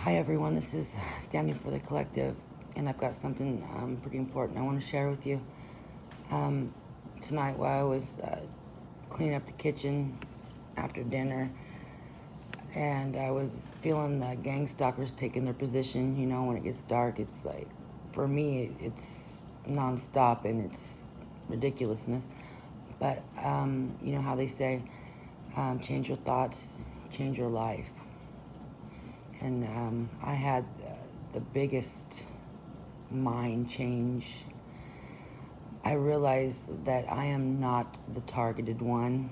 Hi everyone, this is Standing for the Collective, and I've got something pretty important I want to share with you. Um, Tonight, while I was cleaning up the kitchen after dinner, and I was feeling the gang stalkers taking their position. You know, when it gets dark, it's like, for me, it's nonstop and it's ridiculousness. But you know how they say, change your thoughts, change your life. And I had the biggest mind change. I realized that I am not the targeted one.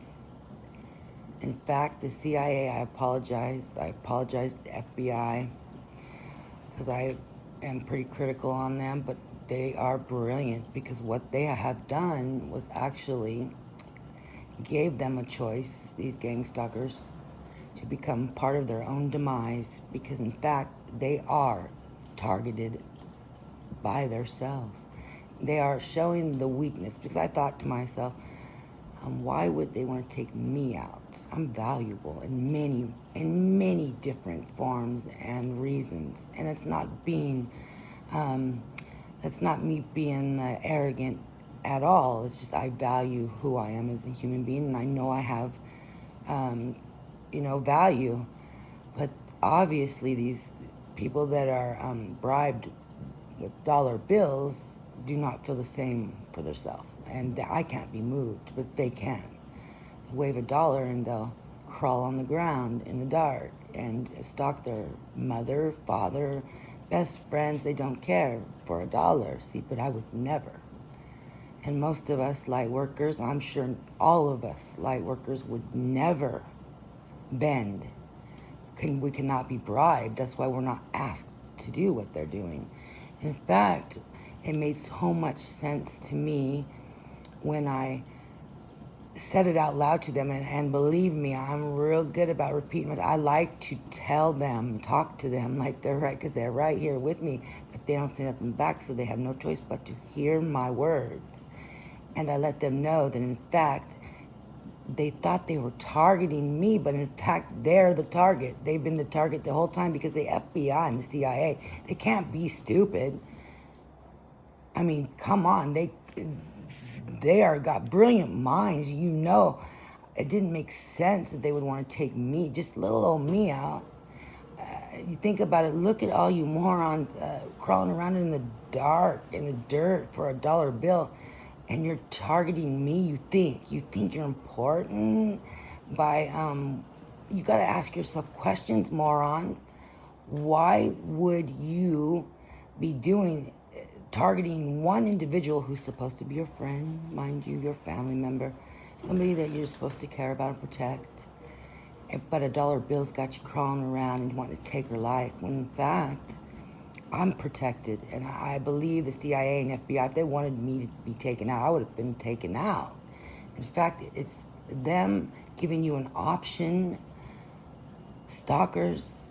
In fact, the CIA, I apologize. I apologize to the FBI because I am pretty critical on them, but they are brilliant because what they have done was actually gave them a choice, these gang stalkers, to become part of their own demise because, in fact, they are targeted by themselves. They are showing the weakness because I thought to myself, why would they want to take me out? I'm valuable in many different forms and reasons, and it's not being, that's not me being arrogant at all. It's just I value who I am as a human being, and I know I have, um, value. But obviously, these people that are bribed with dollar bills do not feel the same for themselves. And I can't be moved, but they can. Wave a dollar and they'll crawl on the ground in the dark and stalk their mother, father, best friends. They don't care for a dollar. See, but I would never. And most of us light workers, I'm sure all of us light workers would never bend. We cannot be bribed. That's why we're not asked to do what they're doing. In fact, it made so much sense to me when I said it out loud to them, and believe me, I'm real good about repeating myself. I like to tell them, talk to them like they're right, because they're right here with me, but they don't say nothing back, so they have no choice but to hear my words. And I let them know that, in fact, they thought they were targeting me, but in fact, they're the target. They've been the target the whole time because the FBI and the CIA, they can't be stupid. I mean, come on, they are got brilliant minds. You know, it didn't make sense that they would want to take me, just little old me, out. You think about it. Look at all you morons crawling around in the dark, in the dirt for a dollar bill, and you're targeting me. You think you're important by You got to ask yourself questions, morons. Why would you be targeting one individual who's supposed to be your friend, mind you, your family member, somebody that you're supposed to care about and protect? But a dollar bill's got you crawling around and wanting to take her life, when in fact, I'm protected. And I believe the CIA and FBI, if they wanted me to be taken out, I would have been taken out. In fact, it's them giving you an option, stalkers,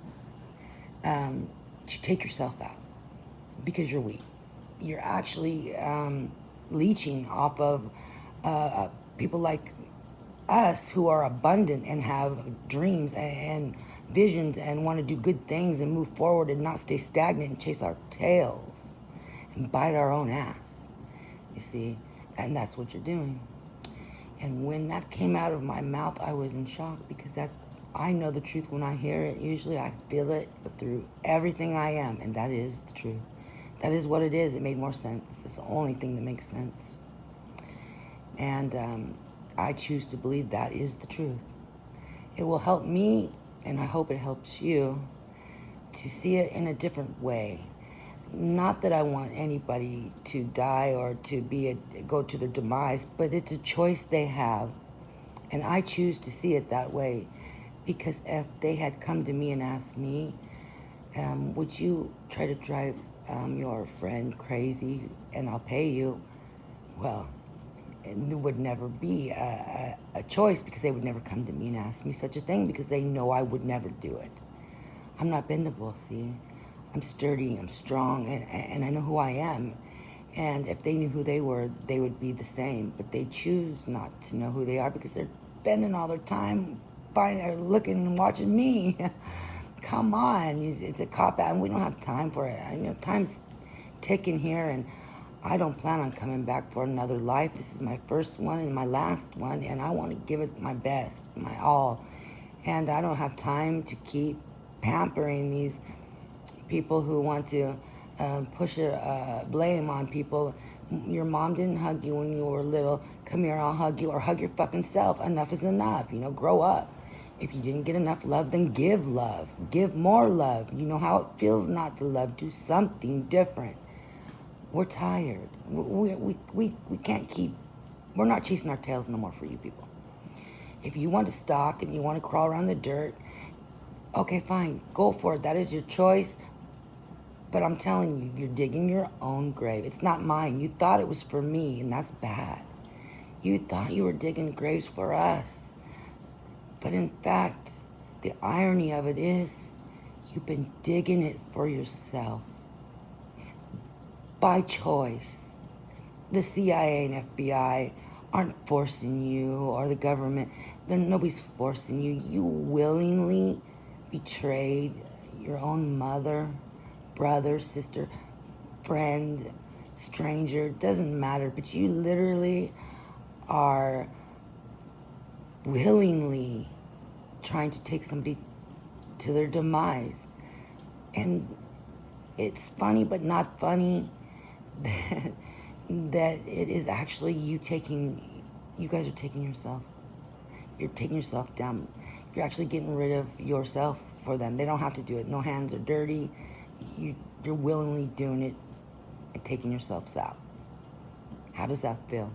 to take yourself out because you're weak. You're actually leeching off of people like us who are abundant and have dreams and visions and want to do good things and move forward and not stay stagnant and chase our tails and bite our own ass. You see? And that's what you're doing. And when that came out of my mouth, I was in shock because I know the truth when I hear it. Usually I feel it through everything I am, and that is the truth. That is what it is. It made more sense. It's the only thing that makes sense. And I choose to believe that is the truth. It will help me, and I hope it helps you, to see it in a different way. Not that I want anybody to die or to go to their demise, but it's a choice they have. And I choose to see it that way because if they had come to me and asked me, would you try to drive your friend crazy and I'll pay you? Well, it would never be a choice because they would never come to me and ask me such a thing because they know I would never do it. I'm not bendable, see? I'm sturdy, I'm strong, and I know who I am. And if they knew who they were, they would be the same. But they choose not to know who they are because they're spending all their time looking and watching me. Come on, it's a cop out, and we don't have time for it. I know time's ticking here, and I don't plan on coming back for another life. This is my first one and my last one, and I want to give it my best, my all. And I don't have time to keep pampering these people who want to push a blame on people. Your mom didn't hug you when you were little. Come here, I'll hug you, or hug your fucking self. Enough is enough. Grow up. If you didn't get enough love, then give love. Give more love. You know how it feels not to love. Do something different. We're tired. We can't keep, we're not chasing our tails no more for you people. If you want to stalk and you want to crawl around the dirt, okay, fine, go for it. That is your choice. But I'm telling you, you're digging your own grave. It's not mine. You thought it was for me, and that's bad. You thought you were digging graves for us. But in fact, the irony of it is, you've been digging it for yourself. By choice. The CIA and FBI aren't forcing you, or the government. Nobody's forcing you. You willingly betrayed your own mother, brother, sister, friend, stranger, doesn't matter, but you literally are willingly trying to take somebody to their demise. And it's funny but not funny that it is actually you guys are taking yourself. You're taking yourself down. You're actually getting rid of yourself for them. They don't have to do it. No hands are dirty. You're willingly doing it and taking yourselves out. How does that feel?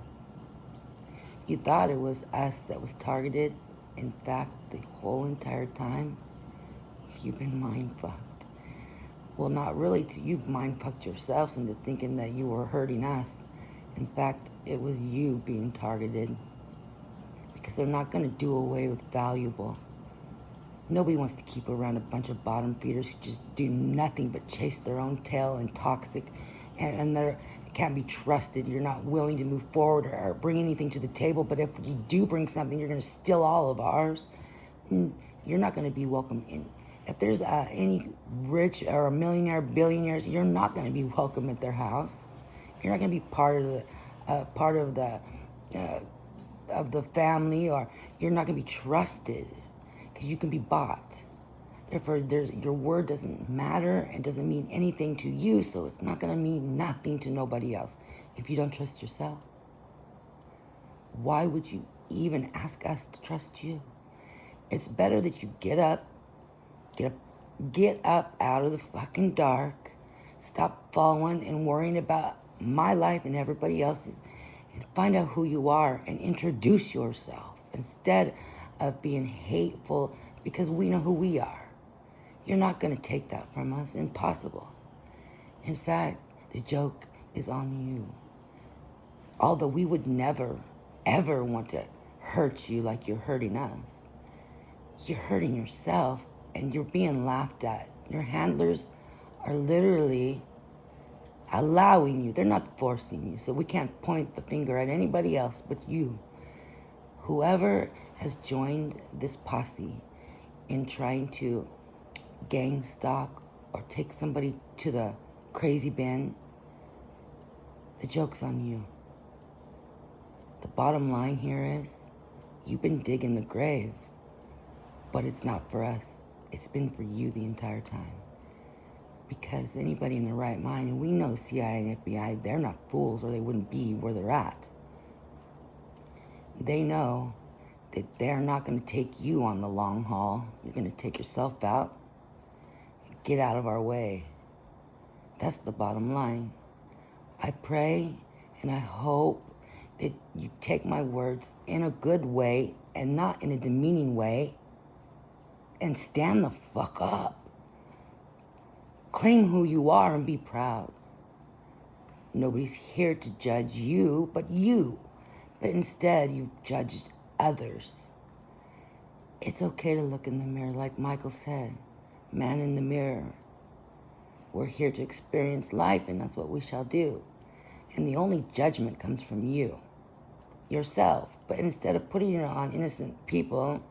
You thought it was us that was targeted. In fact, the whole entire time, you've been mind-fucked. Well, not really. You've mind-fucked yourselves into thinking that you were hurting us. In fact, it was you being targeted. Because they're not going to do away with valuable. Nobody wants to keep around a bunch of bottom feeders who just do nothing but chase their own tail and toxic, and they can't be trusted. You're not willing to move forward or bring anything to the table, but if you do bring something, you're going to steal all of ours. You're not going to be welcome in. If there's any rich or a millionaire, billionaires, you're not going to be welcome at their house. You're not going to be part of the family, or you're not going to be trusted. Because you can be bought. Therefore, your word doesn't matter and doesn't mean anything to you, so it's not going to mean nothing to nobody else if you don't trust yourself. Why would you even ask us to trust you? It's better that you get up out of the fucking dark, stop following and worrying about my life and everybody else's, and find out who you are and introduce yourself instead of being hateful because we know who we are. You're not going to take that from us. Impossible. In fact, the joke is on you. Although we would never, ever want to hurt you like you're hurting us. You're hurting yourself and you're being laughed at. Your handlers are literally allowing you. They're not forcing you. So we can't point the finger at anybody else but you. Whoever has joined this posse in trying to gang stalk or take somebody to the crazy bin, the joke's on you. The bottom line here is, you've been digging the grave, but it's not for us. It's been for you the entire time. Because anybody in their right mind, and we know the CIA and FBI, they're not fools or they wouldn't be where they're at. They know that they're not going to take you on the long haul. You're going to take yourself out. Get out of our way. That's the bottom line. I pray and I hope that you take my words in a good way and not in a demeaning way, and stand the fuck up. Claim who you are and be proud. Nobody's here to judge you but you. But instead, you've judged others. It's okay to look in the mirror, like Michael said. Man in the mirror. We're here to experience life, and that's what we shall do. And the only judgment comes from you, yourself. But instead of putting it on innocent people,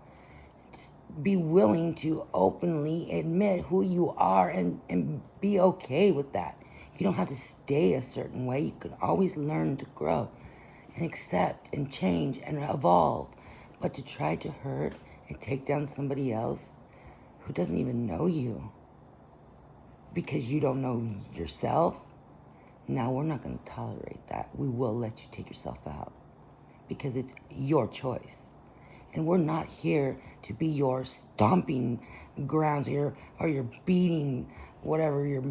be willing to openly admit who you are and be okay with that. You don't have to stay a certain way. You can always learn to grow and accept and change and evolve. But to try to hurt and take down somebody else who doesn't even know you because you don't know yourself, now we're not going to tolerate that. We will let you take yourself out because it's your choice. And we're not here to be your stomping grounds or your beating, whatever, your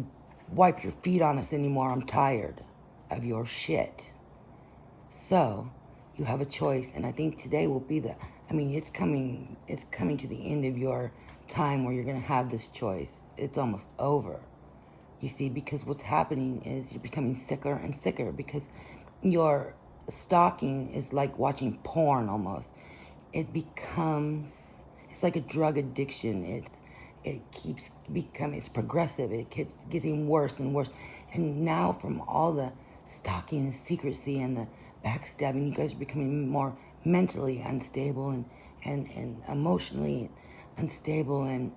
wipe your feet on us anymore. I'm tired of your shit. So you have a choice, and I think today will be it's coming to the end of your time where you're gonna have this choice. It's almost over. You see, because what's happening is you're becoming sicker and sicker because your stalking is like watching porn almost. It's like a drug addiction. It's progressive. It keeps getting worse and worse. And now from all the stalking and secrecy and the backstabbing, you guys are becoming more mentally unstable and emotionally unstable, and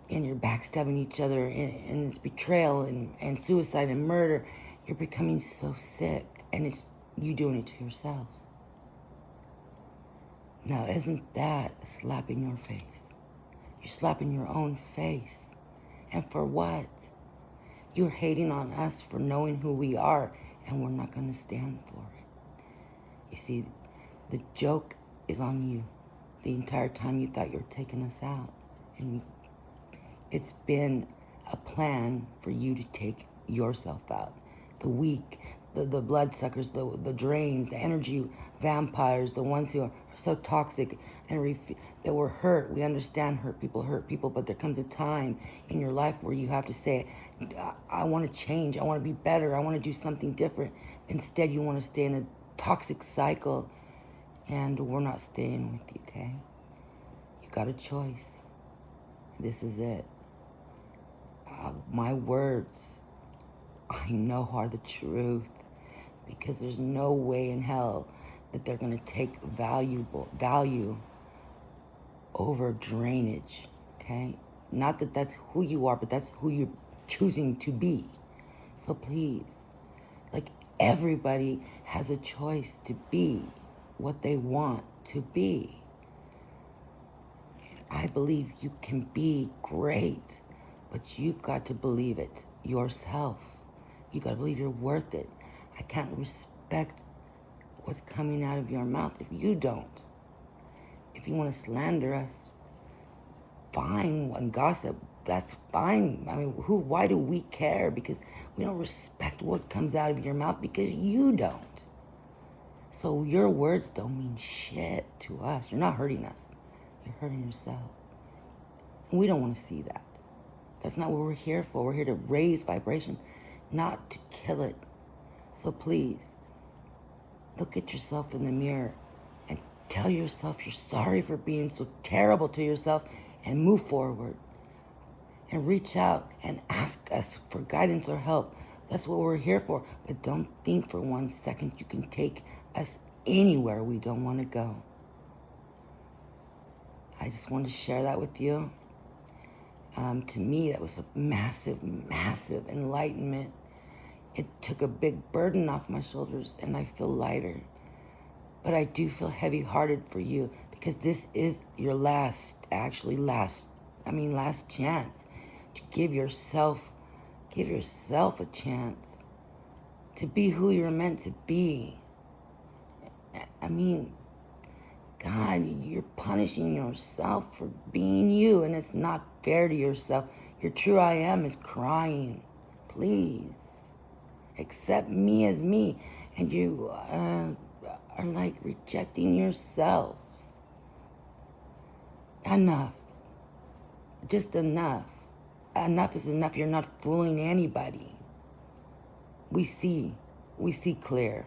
you're backstabbing each other, and it's betrayal and suicide and murder. You're becoming so sick, and it's you doing it to yourselves. Now, isn't that a slap in your face? You're slapping your own face. And for what? You're hating on us for knowing who we are, and we're not going to stand for it. You see, the joke is on you. The entire time you thought you were taking us out. And it's been a plan for you to take yourself out. The weak, the bloodsuckers, the drains, the energy vampires, the ones who are so toxic and that were hurt. We understand hurt people, but there comes a time in your life where you have to say, I want to change, I want to be better, I want to do something different. Instead, you want to stay in a toxic cycle, and we're not staying with you, okay? You got a choice. This is it. My words, I know, are the truth, because there's no way in hell that they're going to take value over drainage, okay? Not that that's who you are, but that's who you're choosing to be. So please, like, everybody has a choice to be what they want to be. I believe you can be great, but you've got to believe it yourself. You got to believe you're worth it. I can't respect what's coming out of your mouth if you don't. If you want to slander us, fine, and gossip, that's fine. I mean, why do we care? Because we don't respect what comes out of your mouth because you don't. So your words don't mean shit to us. You're not hurting us. You're hurting yourself. And we don't want to see that. That's not what we're here for. We're here to raise vibration, not to kill it. So please, look at yourself in the mirror and tell yourself you're sorry for being so terrible to yourself, and move forward. And reach out and ask us for guidance or help. That's what we're here for. But don't think for 1 second you can take us anywhere we don't want to go. I just wanted to share that with you. To me, that was a massive, massive enlightenment. It took a big burden off my shoulders, and I feel lighter. But I do feel heavy-hearted for you, because this is your last chance to give yourself a chance to be who you're meant to be. I mean, God, you're punishing yourself for being you, and it's not fair to yourself. Your true I am is crying. Please, accept me as me. And you are like rejecting yourselves. Enough. Just enough. Enough is enough. You're not fooling anybody. We see clear.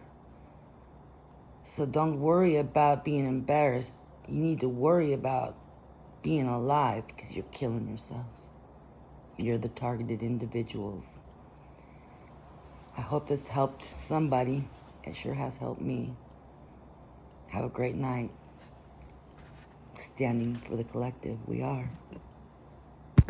So don't worry about being embarrassed. You need to worry about being alive, because you're killing yourselves. You're the targeted individuals. I hope this helped somebody. It sure has helped me. Have a great night. Standing for the collective, we are.